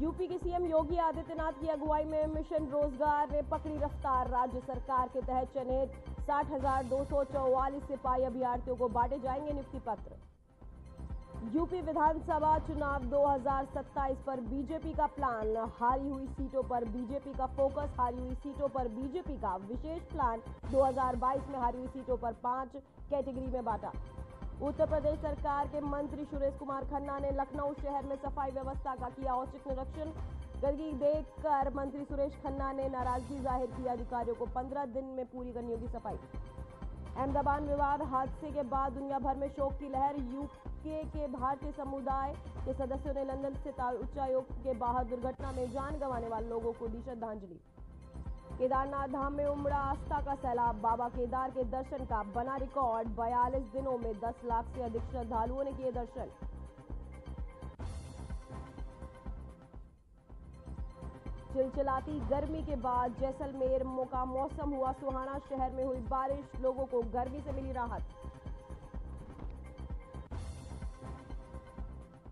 UP के CM Yogi Adityanath की अगुवाई में मिशन रोजगार ने पकड़ी रफ्तार। राज्य सरकार के तहत चयनित 60,244 सिपाही अभ्यर्थियों को बांटे जाएंगे नियुक्ति पत्र। यूपी विधानसभा चुनाव 2027 पर बीजेपी का प्लान, हारी हुई सीटों पर बीजेपी का फोकस। हारी हुई सीटों पर बीजेपी का विशेष प्लान, 2022 में हारी हुई सीटों पर 5 कैटेगरी में बांटा। उत्तर प्रदेश सरकार के मंत्री सुरेश कुमार खन्ना ने लखनऊ शहर में सफाई व्यवस्था का किया औचक निरीक्षण। गंदगी देखकर मंत्री सुरेश खन्ना ने नाराजगी जाहिर की। अधिकारियों को 15 दिन में पूरी करनी होगी सफाई। अहमदाबाद विवाद हादसे के बाद दुनिया भर में शोक की लहर। यूके के भारतीय समुदाय के सदस्यों ने लंदन स्थित उच्चायोग के बाहर दुर्घटना में जान गंवाने वाले लोगों को दी श्रद्धांजलि। केदारनाथ धाम में उमड़ा आस्था का सैलाब। बाबा केदार के दर्शन का बना रिकॉर्ड। 42 दिनों में 10 लाख से अधिक श्रद्धालुओं ने किए दर्शन। चिलचिलाती गर्मी के बाद जैसलमेर का मौसम हुआ सुहाना। शहर में हुई बारिश, लोगों को गर्मी से मिली राहत।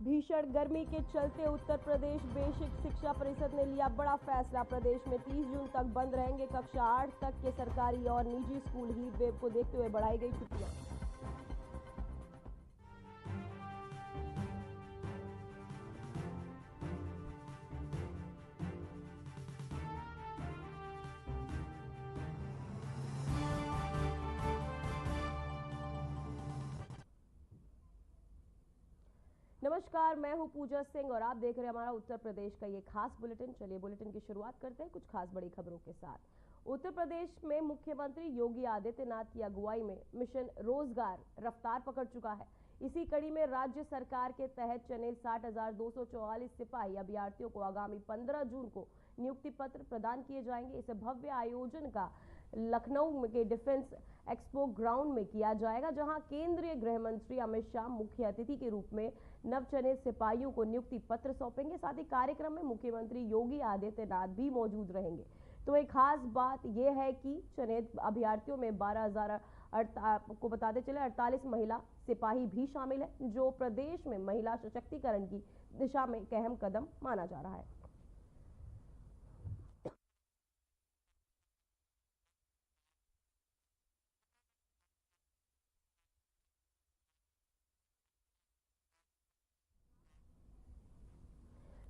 भीषण गर्मी के चलते उत्तर प्रदेश बेसिक शिक्षा परिषद ने लिया बड़ा फैसला। प्रदेश में 30 जून तक बंद रहेंगे कक्षा 8 तक के सरकारी और निजी स्कूल। हीट वेव को देखते हुए बढ़ाई गई छुट्टियां। नमस्कार, मैं हूं पूजा सिंह और आप देख रहे हैं हमारा उत्तर प्रदेश का ये खास बुलेटिन। चलिए बुलेटिन की शुरुआत करते हैं कुछ खास बड़ी खबरों के साथ। उत्तर प्रदेश में मुख्यमंत्री योगी आदित्यनाथ की अगुवाई में मिशन रोजगार रफ्तार पकड़ चुका है। इसी कड़ी में राज्य सरकार के तहत चयनित 60,244 सिपाही अभ्यर्थियों को आगामी 15 जून को नियुक्ति पत्र प्रदान किए जाएंगे। इस भव्य आयोजन का लखनऊ के डिफेंस एक्सपो ग्राउंड में किया जाएगा, जहां केंद्रीय गृह मंत्री अमित शाह मुख्य अतिथि के रूप में नवचयनित सिपाहियों को नियुक्ति पत्र सौंपेंगे। साथ ही कार्यक्रम में मुख्यमंत्री योगी आदित्यनाथ भी मौजूद रहेंगे। तो एक खास बात यह है कि चयनित अभ्यर्थियों में 12,000 को बताते चले 48 महिला सिपाही भी शामिल है, जो प्रदेश में महिला सशक्तिकरण की दिशा में एक अहम कदम माना जा रहा है।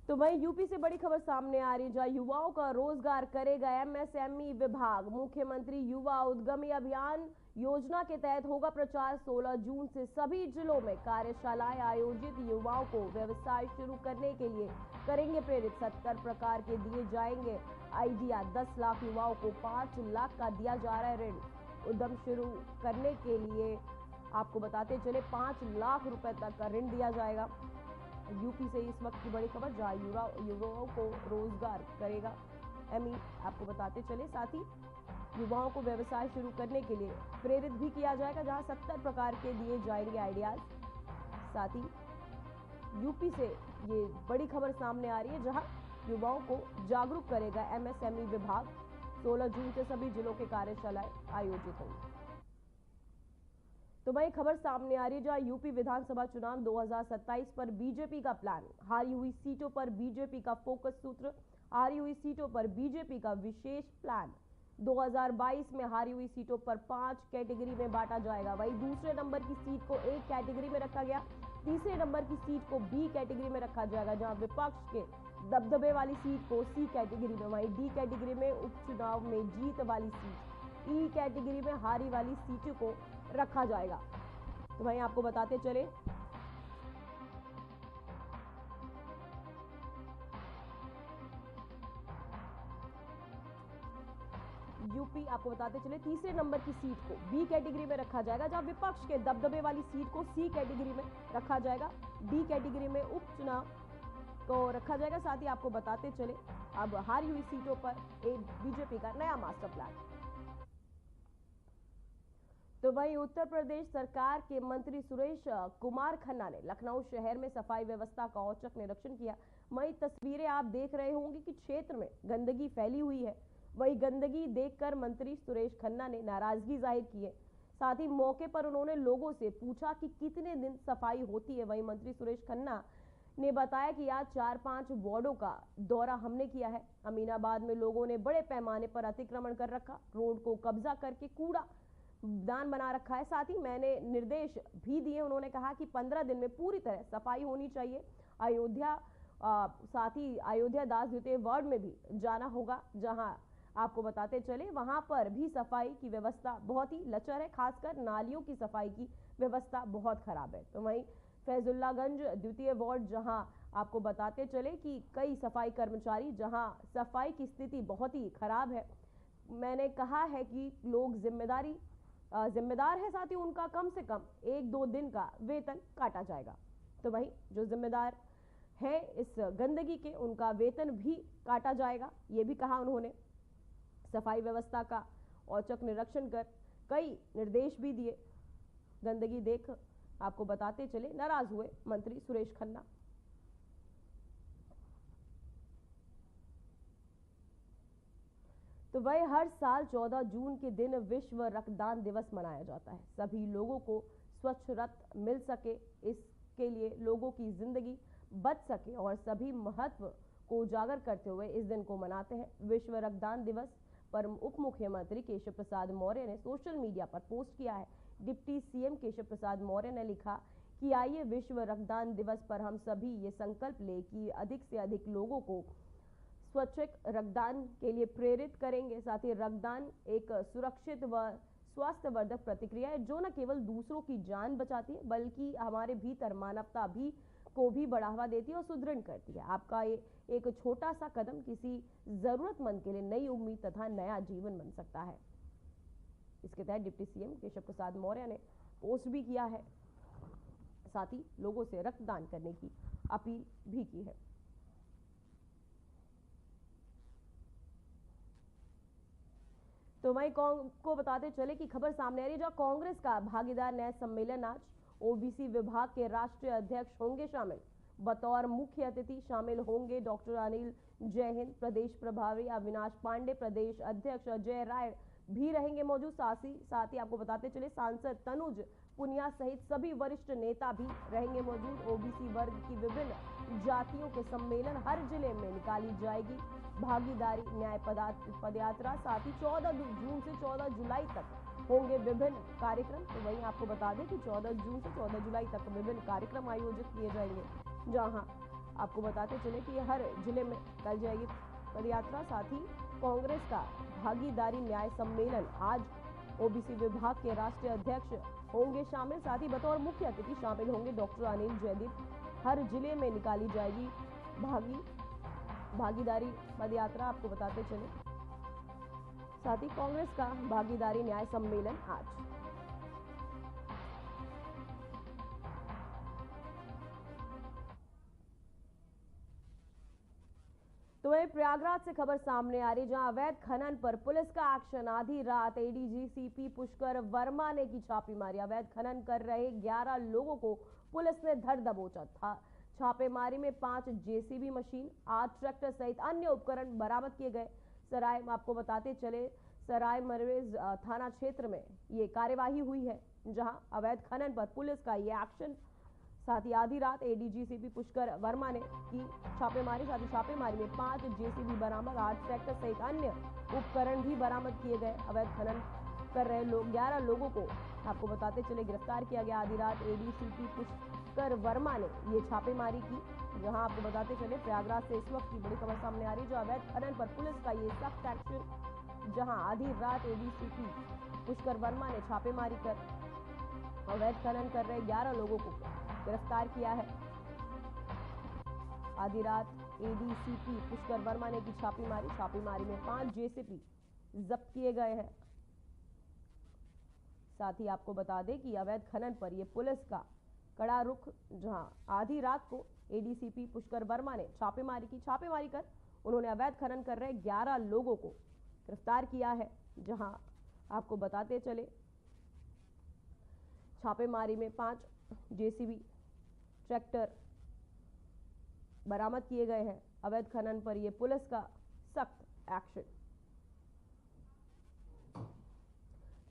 तो वहीं यूपी से बड़ी खबर सामने आ रही है, जहां युवाओं का रोजगार करेगा एमएसएमई विभाग। मुख्यमंत्री युवा उद्यमी अभियान योजना के तहत होगा प्रचार। 16 जून से सभी जिलों में कार्यशालाएं आयोजित। युवाओं को व्यवसाय शुरू करने के लिए करेंगे प्रेरित। 70 प्रकार के दिए जाएंगे आइडिया। 10 लाख युवाओं को 5 लाख का दिया जा रहा है ऋण। उद्यम शुरू करने के लिए आपको बताते चले 5 लाख रुपए तक का ऋण दिया जाएगा। यूपी से इस वक्त की बड़ी खबर, जहां युवाओं को रोजगार करेगा एमई, आपको बताते चले। साथ ही युवाओं को व्यवसाय शुरू करने के लिए प्रेरित भी किया जाएगा, जहां 70 प्रकार के दिए जाएंगे आइडियाज। साथ ही यूपी से ये बड़ी खबर सामने आ रही है, जहां युवाओं को जागरूक करेगा एमएसएमई विभाग। 16 जून से सभी जिलों के कार्यशालाएं आयोजित होंगी। तो वही खबर सामने आ रही है, जहां यूपी विधानसभा चुनाव 2027 पर बीजेपी का प्लान, हारी हुई सीटों पर बीजेपी का फोकस सूत्र। हारी हुई सीटों पर बीजेपी का विशेष प्लान, 2022 में हारी हुई सीटों पर 5 कैटेगरी में बांटा जाएगा। वही दूसरे नंबर की सीट को A कैटेगरी में रखा गया। तीसरे नंबर की सीट को B कैटेगरी में रखा जाएगा, जहां विपक्ष के दबदबे वाली सीट को C कैटेगरी में, वही D कैटेगरी में उपचुनाव में जीत वाली सीट, E कैटेगरी में हारी वाली सीटों को रखा जाएगा। तो वहीं आपको बताते चले यूपी, आपको बताते चले तीसरे नंबर की सीट को बी कैटेगरी में रखा जाएगा, जहां विपक्ष के दबदबे वाली सीट को सी कैटेगरी में रखा जाएगा। डी कैटेगरी में उपचुनाव को रखा जाएगा। साथ ही आपको बताते चले अब हारी हुई सीटों पर एक बीजेपी का नया मास्टर प्लान। तो वहीं उत्तर प्रदेश सरकार के मंत्री सुरेश कुमार खन्ना ने लखनऊ शहर में सफाई व्यवस्था का औचक निरीक्षण किया। वहीं तस्वीरें आप देख रहे होंगे कि क्षेत्र में गंदगी फैली हुई है। वही गंदगी देखकर मंत्री सुरेश खन्ना ने नाराजगी जाहिर की है। साथ ही मौके पर उन्होंने लोगों से पूछा कि कितने दिन सफाई होती है। वहीं मंत्री सुरेश खन्ना ने बताया कि आज 4-5 वार्डों का दौरा हमने किया है। अमीनाबाद में लोगों ने बड़े पैमाने पर अतिक्रमण कर रखा, रोड को कब्जा करके कूड़ा दान बना रखा है। साथ ही मैंने निर्देश भी दिए। उन्होंने कहा कि 15 दिन में पूरी तरह सफाई होनी चाहिए। साथ ही अयोध्या दास द्वितीय वार्ड में भी जाना होगा, जहां आपको बताते चले वहां पर भी सफाई की व्यवस्था बहुत ही लचर है, खासकर नालियों की सफाई की व्यवस्था बहुत खराब है। तो वहीं फैजुल्लागंज द्वितीय वार्ड, जहां आपको बताते चले कि कई सफाई कर्मचारी, जहां सफाई की स्थिति बहुत ही खराब है। मैंने कहा है कि लोग जिम्मेदार है, साथ ही उनका कम से कम 1-2 दिन का वेतन काटा जाएगा। तो वहीं जो जिम्मेदार है इस गंदगी के, उनका वेतन भी काटा जाएगा, ये भी कहा उन्होंने। सफाई व्यवस्था का औचक निरीक्षण कर कई निर्देश भी दिए। गंदगी देख आपको बताते चले नाराज हुए मंत्री सुरेश खन्ना। तो वह हर साल 14 जून के दिन विश्व रक्तदान दिवस मनाया जाता है। सभी लोगों को स्वच्छ रक्त मिल सके, इसके लिए लोगों की जिंदगी बच सके और सभी महत्व को उजागर करते हुए इस दिन को मनाते हैं। विश्व रक्तदान दिवस पर उप मुख्यमंत्री केशव प्रसाद मौर्य ने सोशल मीडिया पर पोस्ट किया है। डिप्टी सीएम केशव प्रसाद मौर्य ने लिखा कि आइए विश्व रक्तदान दिवस पर हम सभी ये संकल्प लें कि अधिक से अधिक लोगों को स्वैच्छिक रक्तदान के लिए प्रेरित करेंगे। साथ ही रक्तदान एक सुरक्षित व स्वास्थ्यवर्धक प्रतिक्रिया है, जो न केवल दूसरों की जान बचाती है, बल्कि हमारे भीतर मानवता को भी बढ़ावा देती है और सुदृढ़ करती है। आपका ये एक छोटा सा कदम किसी जरूरतमंद के लिए नई उम्मीद तथा नया जीवन बन सकता है। इसके तहत डिप्टी सीएम केशव प्रसाद मौर्य ने पोस्ट भी किया है, साथ ही लोगों से रक्तदान करने की अपील भी की है। तो वहीं को बताते चले कि खबर सामने आ रही है, जहां कांग्रेस का भागीदार न्याय सम्मेलन आज ओबीसी विभाग के राष्ट्रीय अध्यक्ष होंगे शामिल। बतौर मुख्य अतिथि शामिल होंगे डॉक्टर अनिल जैहिंद, प्रदेश प्रभारी अविनाश पांडे, प्रदेश अध्यक्ष अजय राय भी रहेंगे मौजूद। साथ ही आपको बताते चले सांसद तनुज पुनिया सहित सभी वरिष्ठ नेता भी रहेंगे मौजूद। ओबीसी वर्ग की विभिन्न जातियों के सम्मेलन हर जिले में निकाली जाएगी भागीदारी न्याय पदयात्रा। साथ ही 14 जून से 14 जुलाई तक होंगे विभिन्न कार्यक्रम। तो वहीं आपको बता दें कि 14 जून से 14 जुलाई तक विभिन्न कार्यक्रम आयोजित किए जाएंगे, जहां आपको बताते चले कि हर जिले में निकल जाएगी पदयात्रा। साथ ही कांग्रेस का भागीदारी न्याय सम्मेलन आज ओबीसी विभाग के राष्ट्रीय अध्यक्ष होंगे शामिल। साथ ही बतौर मुख्य अतिथि शामिल होंगे डॉक्टर अनिल जैहिंद। हर जिले में निकाली जाएगी भागीदारी पदयात्रा, आपको बताते चले। साथ ही कांग्रेस का भागीदारी न्याय सम्मेलन आज। तो वही प्रयागराज से खबर सामने आ रही, जहां अवैध खनन पर पुलिस का एक्शन। आधी रात एडीजीसीपी पुष्कर वर्मा ने की छापेमारी। अवैध खनन कर रहे 11 लोगों को पुलिस ने धर दबोचा था। छापेमारी में 5 जेसीबी मशीन, 8 ट्रैक्टर सहित अन्य उपकरण बरामद किए गए। आपको बताते चले सराय मरवेज थाना क्षेत्र में ये कार्यवाही हुई है, जहां अवैध खनन पर पुलिस का ये एक्शन। साथ ही आधी रात एडीजीसीपी पुष्कर वर्मा ने की छापेमारी। साथ ही छापेमारी में 5 जेसीबी बरामद, 8 ट्रैक्टर सहित अन्य उपकरण भी बरामद किए गए। अवैध खनन कर रहे 11 लोगों को आपको बताते चले गिरफ्तार किया गया। आधी रात एडीसीपी पुष्कर वर्मा ने ये छापेमारी की, जहां आपको बताते चले प्रयागराज से इस वक्त की बड़ी खबर सामने आ रही है, जो अवैध खनन पर पुलिस का ये सख्त एक्शन, जहां आधी रात एडीसीपी पुष्कर वर्मा ने छापेमारी कर अवैध खनन कर रहे 11 लोगों को गिरफ्तार किया है। आधी रात एडीसीपी पुष्कर वर्मा ने की छापेमारी में 5 जेसीबी जब्त किए गए हैं। साथ ही आपको बता दें कि अवैध खनन पर यह पुलिस का कड़ा रुख, जहां आधी रात को एडीसीपी पुष्कर वर्मा ने छापेमारी कर उन्होंने अवैध खनन कर रहे 11 लोगों को गिरफ्तार किया है। जहां आपको बताते चले छापेमारी में 5 जेसीबी ट्रैक्टर बरामद किए गए हैं। अवैध खनन पर यह पुलिस का सख्त एक्शन।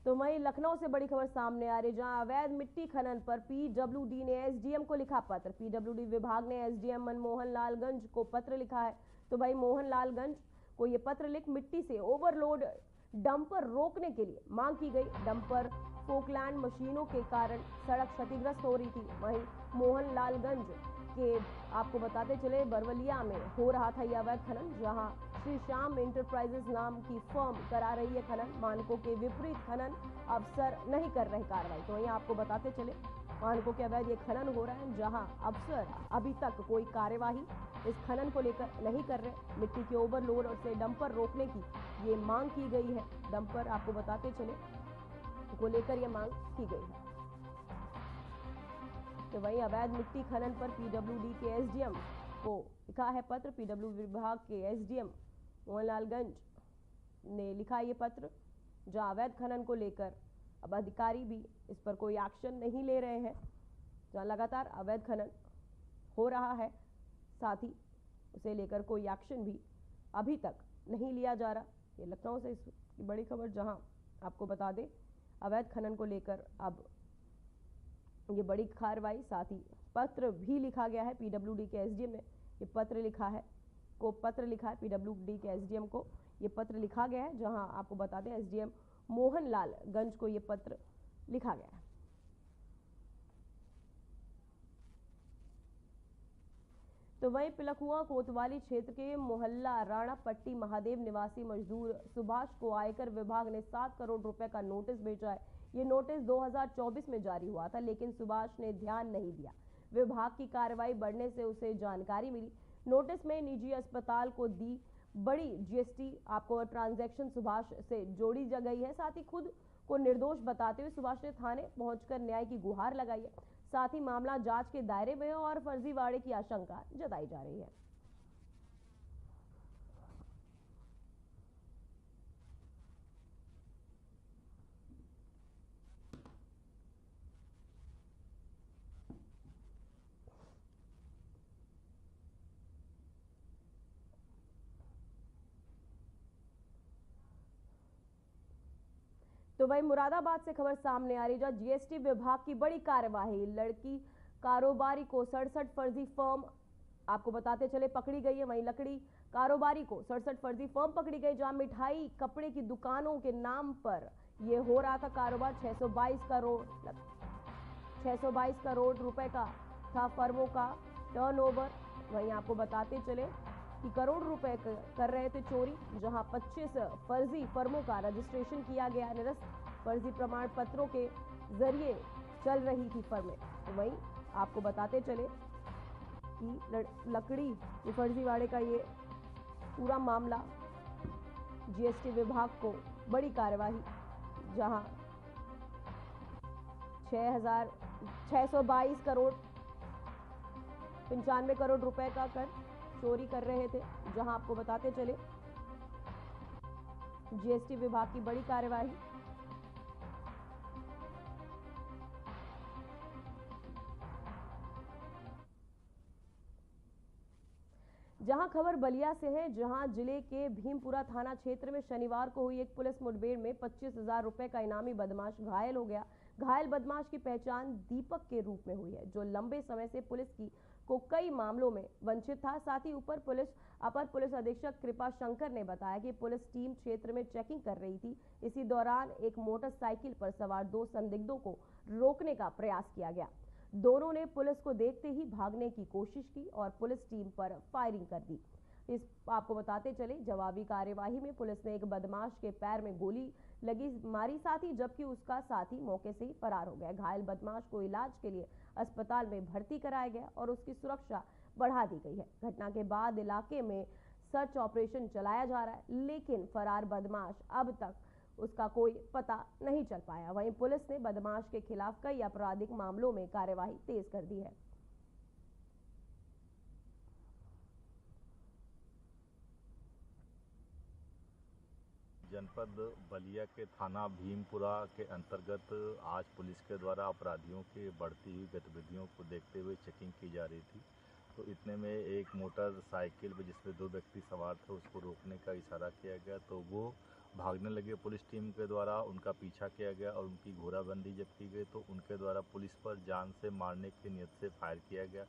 तो वहीं लखनऊ से बड़ी खबर सामने आ रही, जहां अवैध मिट्टी खनन पर पीडब्ल्यूडी ने एसडीएम को लिखा पत्र। पीडब्ल्यूडी विभाग ने एसडीएम मनमोहन लालगंज को पत्र लिखा है। तो भाई मोहन लालगंज को ये पत्र लिख मिट्टी से ओवरलोड डंपर रोकने के लिए मांग की गई। डंपर फोकलैंड मशीनों के कारण सड़क क्षतिग्रस्त हो रही थी। वहीं मोहन लालगंज के आपको बताते चले बरवलिया में हो रहा था यह अवैध खनन, जहां श्री श्याम इंटरप्राइजेस नाम की फर्म करा रही है खनन। मानकों के विपरीत खनन अफसर नहीं कर रहे कार्रवाई। तो वहीं आपको बताते चले मानकों के अवैध ये खनन हो रहा है, जहां अफसर अभी तक कोई कार्यवाही इस खनन को लेकर नहीं कर रहे। मिट्टी के ओवरलोड और से डंपर रोकने की ये मांग की गई है। डंपर आपको बताते चले को लेकर ये मांग की गई है। तो वहीं अवैध मिट्टी खनन पर पीडब्ल्यूडी के एसडीएम को लिखा है पत्र। पीडब्ल्यू विभाग के एसडीएम मोहनलालगंज ने लिखा ये पत्र, जहां अवैध खनन को लेकर अब अधिकारी भी इस पर कोई एक्शन नहीं ले रहे हैं। जहां लगातार अवैध खनन हो रहा है, साथ ही उसे लेकर कोई एक्शन भी अभी तक नहीं लिया जा रहा। ये लखनऊ से इसकी बड़ी खबर, जहां आपको बता दें अवैध खनन को लेकर अब ये बड़ी कार्रवाई, साथ ही पत्र भी लिखा गया है। पीडब्ल्यूडी के एसडीएम ने ये पत्र लिखा है पीडब्ल्यूडी के एसडीएम को ये पत्र लिखा गया है, जहां आपको बता दें एसडीएम मोहन लालगंज को ये पत्र लिखा गया है। तो वहीं पिलखुआ कोतवाली क्षेत्र के मोहल्ला राणा पट्टी महादेव निवासी मजदूर सुभाष को आयकर विभाग ने 7 करोड़ रुपए का नोटिस भेजा है। ये नोटिस 2024 में जारी हुआ था, लेकिन सुभाष ने ध्यान नहीं दिया। विभाग की कार्रवाई बढ़ने से उसे जानकारी मिली। नोटिस में निजी अस्पताल को दी बड़ी जीएसटी आपको ट्रांजैक्शन सुभाष से जोड़ी गई है। साथ ही खुद को निर्दोष बताते हुए सुभाष ने थाने पहुंचकर न्याय की गुहार लगाई है। साथ ही मामला जांच के दायरे में और फर्जीवाड़े की आशंका जताई जा रही है। तो वही मुरादाबाद से खबर सामने आ रही, जहां जीएसटी विभाग की बड़ी कार्यवाही। लड़की कारोबारी को 67 फर्जी फर्म आपको बताते चले पकड़ी गई है। वहीं लकड़ी कारोबारी को 67 फर्जी फर्म पकड़ी गई, जहां मिठाई कपड़े की दुकानों के नाम पर यह हो रहा था कारोबार। 622 करोड़ रुपए का था फर्मों का टर्नओवर। वहीं आपको बताते चले कि करोड़ रुपए कर रहे थे चोरी, जहां 25 फर्जी फर्मों का रजिस्ट्रेशन किया गया। निरस्त फर्जी प्रमाण पत्रों के जरिए चल रही थी फर्में। तो वहीं आपको बताते चले कि लकड़ी की फर्जीवाड़े का ये पूरा मामला जीएसटी विभाग को बड़ी कार्यवाही, जहां 622 करोड़ 95 करोड़ रुपए का कर चोरी कर रहे थे। जहां आपको बताते चले जीएसटी विभाग की बड़ी कार्यवाही। जहां खबर बलिया से है, जहां जिले के भीमपुरा थाना क्षेत्र में शनिवार को हुई एक पुलिस मुठभेड़ में 25,000 रुपए का इनामी बदमाश घायल हो गया। घायल बदमाश की पहचान दीपक के रूप में हुई है, जो लंबे समय से पुलिस की को कई मामलों में वंचित था। साथ ही अपर पुलिस अधीक्षक कृपा शंकर ने बताया कि पुलिस टीम क्षेत्र में चेकिंग कर रही थी। इसी दौरान एक मोटरसाइकिल पर सवार 2 संदिग्धों को रोकने का प्रयास किया गया। दोनों ने पुलिस को देखते ही भागने की कोशिश की और पुलिस टीम पर फायरिंग कर दी। इस आपको बताते चले जवाबी कार्यवाही में पुलिस ने एक बदमाश के पैर में गोली लगी मारी, साथ ही जबकि उसका साथी मौके से ही फरार हो गया। घायल बदमाश को इलाज के लिए अस्पताल में भर्ती कराया गया और उसकी सुरक्षा बढ़ा दी गई है। घटना के बाद इलाके में सर्च ऑपरेशन चलाया जा रहा है, लेकिन फरार बदमाश अब तक उसका कोई पता नहीं चल पाया। वहीं पुलिस ने बदमाश के खिलाफ कई आपराधिक मामलों में कार्यवाही तेज कर दी है। जनपद बलिया के थाना भीमपुरा के अंतर्गत आज पुलिस के द्वारा अपराधियों की बढ़ती हुई गतिविधियों को देखते हुए चेकिंग की जा रही थी। तो इतने में एक मोटरसाइकिल पर जिसमें 2 व्यक्ति सवार थे उसको रोकने का इशारा किया गया, तो वो भागने लगे पुलिस टीम के द्वारा उनका पीछा किया गया और उनकी घेराबंदी जब की गई तो उनके द्वारा पुलिस पर जान से मारने की नीयत से फायर किया गया।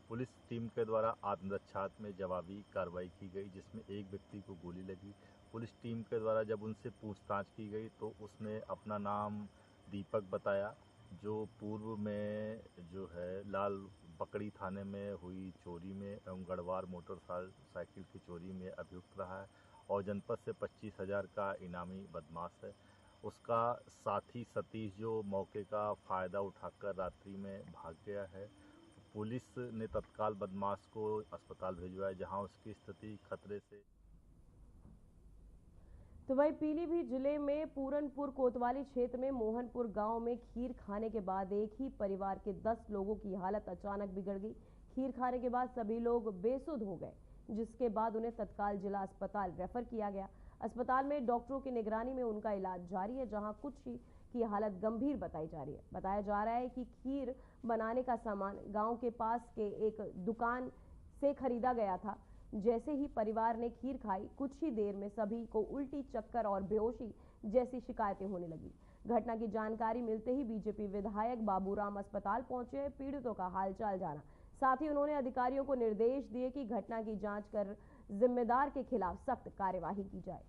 पुलिस टीम के द्वारा आत्मरक्षा में जवाबी कार्रवाई की गई जिसमें एक व्यक्ति को गोली लगी। पुलिस टीम के द्वारा जब उनसे पूछताछ की गई तो उसने अपना नाम दीपक बताया, जो पूर्व में जो है लाल पकड़ी थाने में हुई चोरी में एवं गढ़वार मोटरसाइकिल की चोरी में अभियुक्त रहा है और जनपद से 25,000 का इनामी बदमाश है। उसका साथी सतीश जो मौके का फ़ायदा उठाकर रात्रि में भाग गया है। पुलिस ने तत्काल बदमाश को अस्पताल भिजवाया जहां उसकी स्थिति खतरे से। तो वहीं पीलीभीत जिले में पूरनपुर कोतवाली क्षेत्र में मोहनपुर गांव में खीर खाने के बाद एक ही परिवार के 10 लोगों की हालत अचानक बिगड़ गई। खीर खाने के बाद सभी लोग बेसुध हो गए, जिसके बाद उन्हें तत्काल जिला अस्पताल रेफर किया गया। अस्पताल में डॉक्टरों की निगरानी में उनका इलाज जारी है, जहां कुछ की हालत गंभीर बताई जा रही है। बताया जा रहा है कि खीर बनाने का सामान गांव के पास के एक दुकान से खरीदा गया था। जैसे ही परिवार ने खीर खाई, कुछ ही देर में सभी को उल्टी, चक्कर और बेहोशी जैसी शिकायतें होने लगी। घटना की जानकारी मिलते ही बीजेपी विधायक बाबूराम अस्पताल पहुंचे पीड़ितों का हालचाल जाना। साथ ही उन्होंने अधिकारियों को निर्देश दिए कि घटना की जांच कर जिम्मेदार के खिलाफ सख्त कार्यवाही की जाए।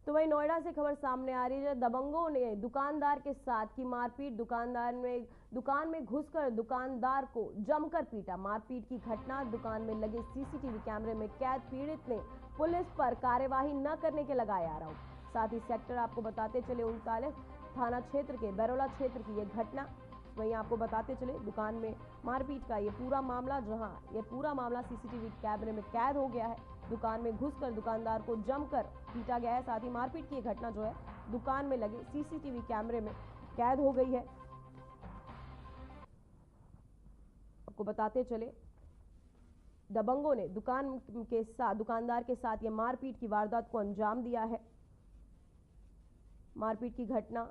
तो वहीं नोएडा से खबर सामने आ रही है। दबंगों ने दुकानदार के साथ की मारपीट। दुकान में घुसकर दुकानदार को जमकर पीटा। मारपीट की घटना दुकान में लगे सीसीटीवी कैमरे में कैद। पीड़ित ने पुलिस पर कार्यवाही न करने के लगाए आरोप। साथ ही सेक्टर आपको बताते चले 39 थाना क्षेत्र के बरोला क्षेत्र की यह घटना। वहीं आपको बताते चले दुकान में मारपीट का ये पूरा मामला सीसीटीवी कैमरे में कैद हो गया है। दुकान में घुसकर दुकानदार को जमकर पीटा गया है। साथ ही मारपीट की घटना जो है दुकान में लगे सीसीटीवी कैमरे में कैद हो गई है। आपको बताते चले दबंगों ने दुकानदार के साथ ये मारपीट की वारदात को अंजाम दिया है। मारपीट की घटना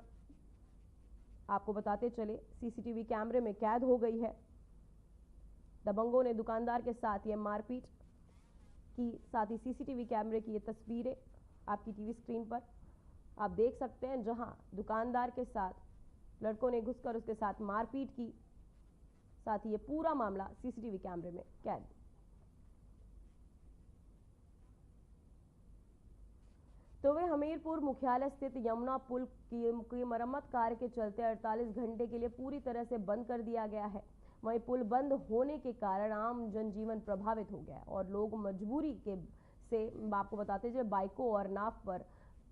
आपको बताते चले सीसीटीवी कैमरे में कैद हो गई है। दबंगों ने दुकानदार के साथ ये मारपीट की, साथ ही सीसीटीवी कैमरे की ये तस्वीरें आपकी टीवी स्क्रीन पर आप देख सकते हैं, जहां दुकानदार के साथ लड़कों ने घुसकर उसके साथ मारपीट की। साथ ही ये पूरा मामला सीसीटीवी कैमरे में कैद। तो वे हमीरपुर मुख्यालय स्थित यमुना पुल की मरम्मत कार्य के चलते 48 घंटे के लिए पूरी तरह से बंद कर दिया गया है। वहीं पुल बंद होने के कारण आम जनजीवन प्रभावित हो गया और लोग मजबूरी से आपको बताते चले बाइकों और नाव पर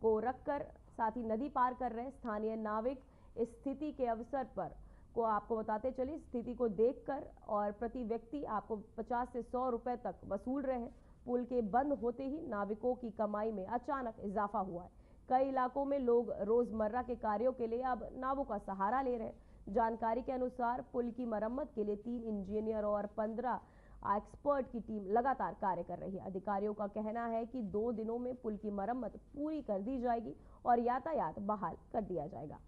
को रखकर साथ ही नदी पार कर रहे हैं। स्थानीय नाविक इस स्थिति के अवसर पर को आपको बताते चले स्थिति को देखकर और प्रति व्यक्ति आपको 50 से 100 रुपए तक वसूल रहे हैं। पुल के बंद होते ही नाविकों की कमाई में अचानक इजाफा हुआ है। कई इलाकों में लोग रोजमर्रा के कार्यों के लिए अब नावों का सहारा ले रहे हैं। जानकारी के अनुसार पुल की मरम्मत के लिए 3 इंजीनियर और 15 एक्सपर्ट की टीम लगातार कार्य कर रही है। अधिकारियों का कहना है कि 2 दिनों में पुल की मरम्मत पूरी कर दी जाएगी और यातायात बहाल कर दिया जाएगा।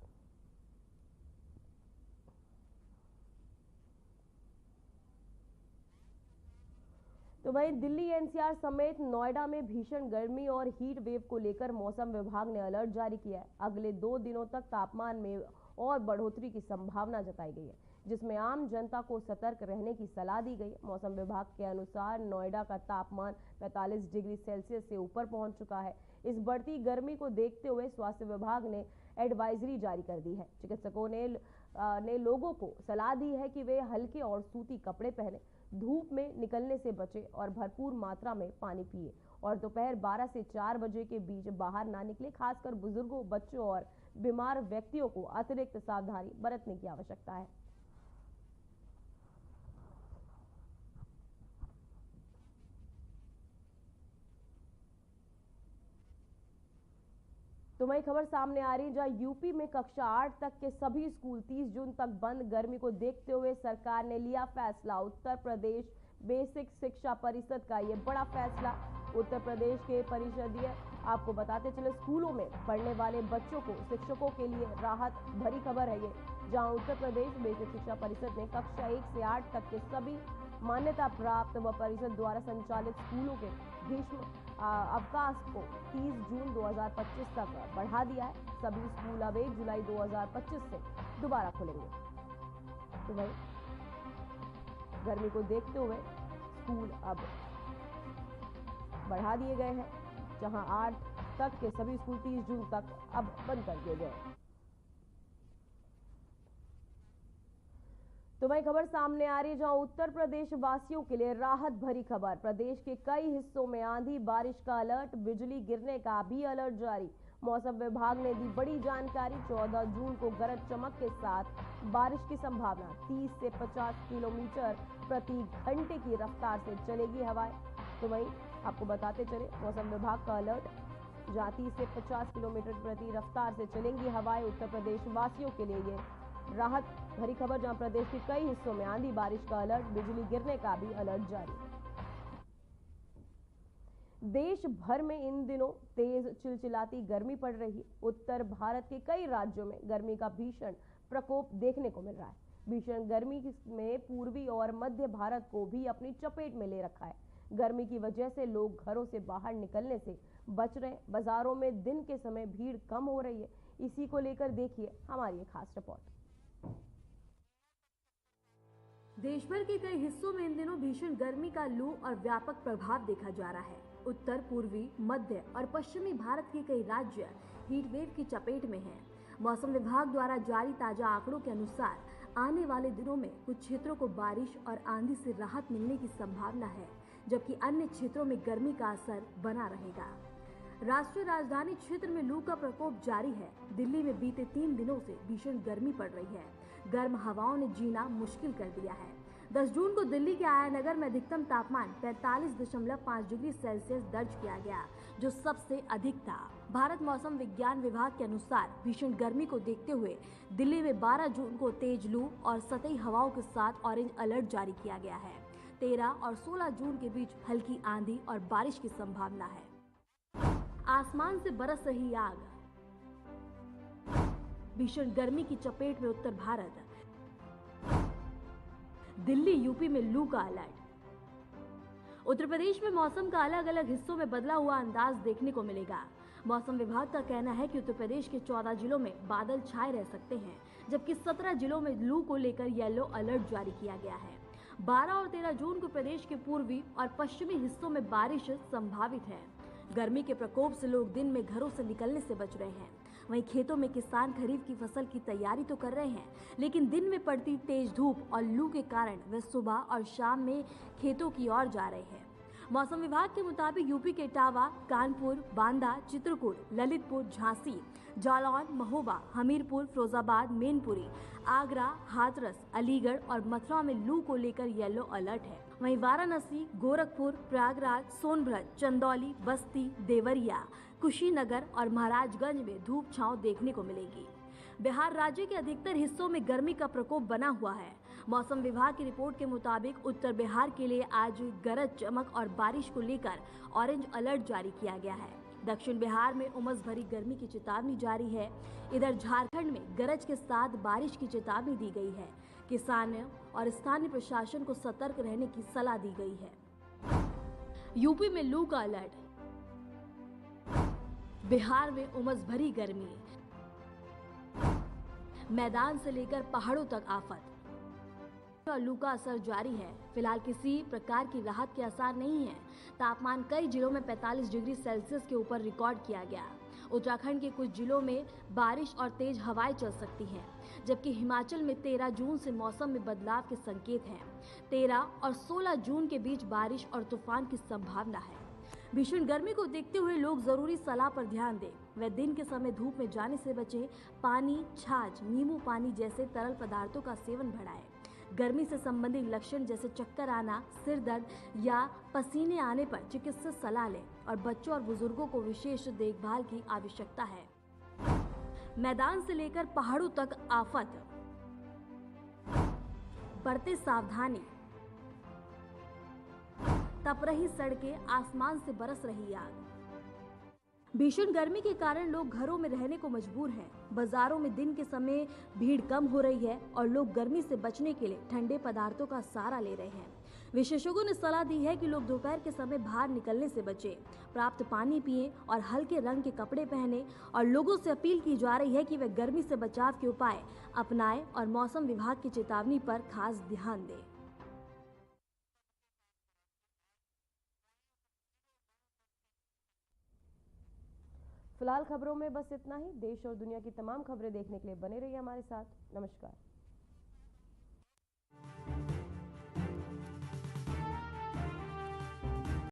तो वहीं दिल्ली एनसीआर समेत नोएडा में भीषण गर्मी और हीट वेव को लेकर मौसम विभाग ने अलर्ट जारी किया है। अगले 2 दिनों तक तापमान में और बढ़ोतरी की संभावना जताई गई है, जिसमें आम जनता को सतर्क रहने की सलाह दी गई। मौसम विभाग के अनुसार नोएडा का तापमान 45 डिग्री सेल्सियस से ऊपर पहुंच चुका है। इस बढ़ती गर्मी को देखते हुए स्वास्थ्य विभाग ने एडवाइजरी जारी कर दी है। चिकित्सकों ने लोगों को सलाह दी है कि वे हल्के और सूती कपड़े पहने, धूप में निकलने से बचे और भरपूर मात्रा में पानी पिए और दोपहर 12 से 4 बजे के बीच बाहर ना निकले। खासकर बुजुर्गों, बच्चों और बीमार व्यक्तियों को अतिरिक्त सावधानी बरतने की आवश्यकता है। तो वही खबर सामने आ रही है, जहां यूपी में कक्षा 8 तक के सभी स्कूल 30 जून तक बंद। गर्मी को देखते हुए सरकार ने लिया फैसला। उत्तर प्रदेश बेसिक शिक्षा परिषद का ये बड़ा फैसला। उत्तर प्रदेश के परिषदीय आपको बताते चले स्कूलों में पढ़ने वाले बच्चों को शिक्षकों के लिए राहत भरी खबर है ये, जहां उत्तर प्रदेश बेसिक शिक्षा परिषद ने कक्षा 1 से 8 तक के सभी मान्यता प्राप्त व परिषद द्वारा संचालित स्कूलों के ग्रीष्म अवकाश को 30 जून 2025 तक बढ़ा दिया है। सभी स्कूल अब 1 जुलाई 2025 से दोबारा खुलेंगे। तो भाई गर्मी को देखते हुए स्कूल अब बढ़ा दिए गए हैं, जहां 8 तक के सभी स्कूल 30 जून तक अब बंद कर दिए गए। तो वही खबर सामने आ रही है, जहां उत्तर प्रदेश वासियों के लिए राहत भरी खबर। प्रदेश के कई हिस्सों में आंधी बारिश का अलर्ट, बिजली गिरने का भी अलर्ट जारी। मौसम विभाग ने दी बड़ी जानकारी। 14 जून को गरज चमक के साथ बारिश की संभावना। 30 से 50 किलोमीटर प्रति घंटे की रफ्तार से चलेगी हवाएं। तो वही आपको बताते चले मौसम विभाग का अलर्ट, जहां 30 से 50 किलोमीटर प्रति रफ्तार से चलेंगी हवाएं। उत्तर प्रदेश वासियों के लिए ये राहत भरी खबर, जहां प्रदेश के कई हिस्सों में आंधी बारिश का अलर्ट, बिजली गिरने का भी अलर्ट जारी। देश भर में इन दिनों तेज चिलचिलाती गर्मी पड़ रही है। उत्तर भारत के कई राज्यों में गर्मी का भीषण प्रकोप देखने को मिल रहा है। भीषण गर्मी में पूर्वी और मध्य भारत को भी अपनी चपेट में ले रखा है। गर्मी की वजह से लोग घरों से बाहर निकलने से बच रहे। बाजारों में दिन के समय भीड़ कम हो रही है। इसी को लेकर देखिए हमारी एक खास रिपोर्ट। देश भर के कई हिस्सों में इन दिनों भीषण गर्मी का लू और व्यापक प्रभाव देखा जा रहा है। उत्तर, पूर्वी, मध्य और पश्चिमी भारत के कई राज्य हीट वेव की चपेट में हैं। मौसम विभाग द्वारा जारी ताजा आंकड़ों के अनुसार आने वाले दिनों में कुछ क्षेत्रों को बारिश और आंधी से राहत मिलने की संभावना है, जबकि अन्य क्षेत्रों में गर्मी का असर बना रहेगा। राष्ट्रीय राजधानी क्षेत्र में लू का प्रकोप जारी है। दिल्ली में बीते 3 दिनों से भीषण गर्मी पड़ रही है। गर्म हवाओं ने जीना मुश्किल कर दिया है। 10 जून को दिल्ली के आया नगर में अधिकतम तापमान 45.5 डिग्री सेल्सियस दर्ज किया गया, जो सबसे अधिक था। भारत मौसम विज्ञान विभाग के अनुसार भीषण गर्मी को देखते हुए दिल्ली में 12 जून को तेज लू और सतही हवाओं के साथ ऑरेंज अलर्ट जारी किया गया है। 13 और 16 जून के बीच हल्की आंधी और बारिश की संभावना है। आसमान से बरस रही आग, भीषण गर्मी की चपेट में उत्तर भारत। दिल्ली, यूपी में लू का अलर्ट। उत्तर प्रदेश में मौसम का अलग अलग हिस्सों में बदला हुआ अंदाज देखने को मिलेगा। मौसम विभाग का कहना है कि उत्तर प्रदेश के 14 जिलों में बादल छाए रह सकते हैं, जबकि 17 जिलों में लू को लेकर येलो अलर्ट जारी किया गया है। 12 और 13 जून को प्रदेश के पूर्वी और पश्चिमी हिस्सों में बारिश संभावित है। गर्मी के प्रकोप से लोग दिन में घरों से निकलने से बच रहे हैं। वहीं खेतों में किसान खरीफ की फसल की तैयारी तो कर रहे हैं, लेकिन दिन में पड़ती तेज धूप और लू के कारण वे सुबह और शाम में खेतों की ओर जा रहे हैं। मौसम विभाग के मुताबिक यूपी के इटावा, कानपुर, बांदा, चित्रकूट, ललितपुर, झांसी, जालौन, महोबा, हमीरपुर, फिरोजाबाद, मैनपुरी, आगरा, हाथरस, अलीगढ़ और मथुरा में लू को लेकर येलो अलर्ट है। वहीं वाराणसी, गोरखपुर, प्रयागराज, सोनभद्र, चंदौली, बस्ती, देवरिया, कुशीनगर और महाराजगंज में धूप छांव देखने को मिलेगी। बिहार राज्य के अधिकतर हिस्सों में गर्मी का प्रकोप बना हुआ है। मौसम विभाग की रिपोर्ट के मुताबिक उत्तर बिहार के लिए आज गरज चमक और बारिश को लेकर ऑरेंज अलर्ट जारी किया गया है। दक्षिण बिहार में उमस भरी गर्मी की चेतावनी जारी है। इधर झारखंड में गरज के साथ बारिश की चेतावनी दी गई है। किसानों और स्थानीय प्रशासन को सतर्क रहने की सलाह दी गई है। यूपी में लू का अलर्ट, बिहार में उमस भरी गर्मी, मैदान से लेकर पहाड़ों तक आफत और लू का असर जारी है। फिलहाल किसी प्रकार की राहत के आसार नहीं है। तापमान कई जिलों में 45 डिग्री सेल्सियस के ऊपर रिकॉर्ड किया गया। उत्तराखंड के कुछ जिलों में बारिश और तेज हवाएं चल सकती हैं, जबकि हिमाचल में 13 जून से मौसम में बदलाव के संकेत हैं। 13 और 16 जून के बीच बारिश और तूफान की संभावना है। भीषण गर्मी को देखते हुए लोग जरूरी सलाह पर ध्यान दें। वे दिन के समय धूप में जाने से बचें। पानी, छाछ, नींबू पानी जैसे तरल पदार्थों का सेवन बढ़ाएं। गर्मी से संबंधित लक्षण जैसे चक्कर आना, सिर दर्द या पसीने आने पर चिकित्सक सलाह लें और बच्चों और बुजुर्गों को विशेष देखभाल की आवश्यकता है। मैदान से लेकर पहाड़ों तक आफत, बरते सावधानी। तप रही सड़कें, आसमान से बरस रही आग। भीषण गर्मी के कारण लोग घरों में रहने को मजबूर हैं। बाजारों में दिन के समय भीड़ कम हो रही है और लोग गर्मी से बचने के लिए ठंडे पदार्थों का सहारा ले रहे हैं। विशेषज्ञों ने सलाह दी है कि लोग दोपहर के समय बाहर निकलने से बचें, प्राप्त पानी पिएं और हल्के रंग के कपड़े पहनें और लोगों से अपील की जा रही है कि वे गर्मी से बचाव के उपाय अपनाएं और मौसम विभाग की चेतावनी पर खास ध्यान दें। फिलहाल खबरों में बस इतना ही। देश और दुनिया की तमाम खबरें देखने के लिए बने रहिए हमारे साथ। नमस्कार।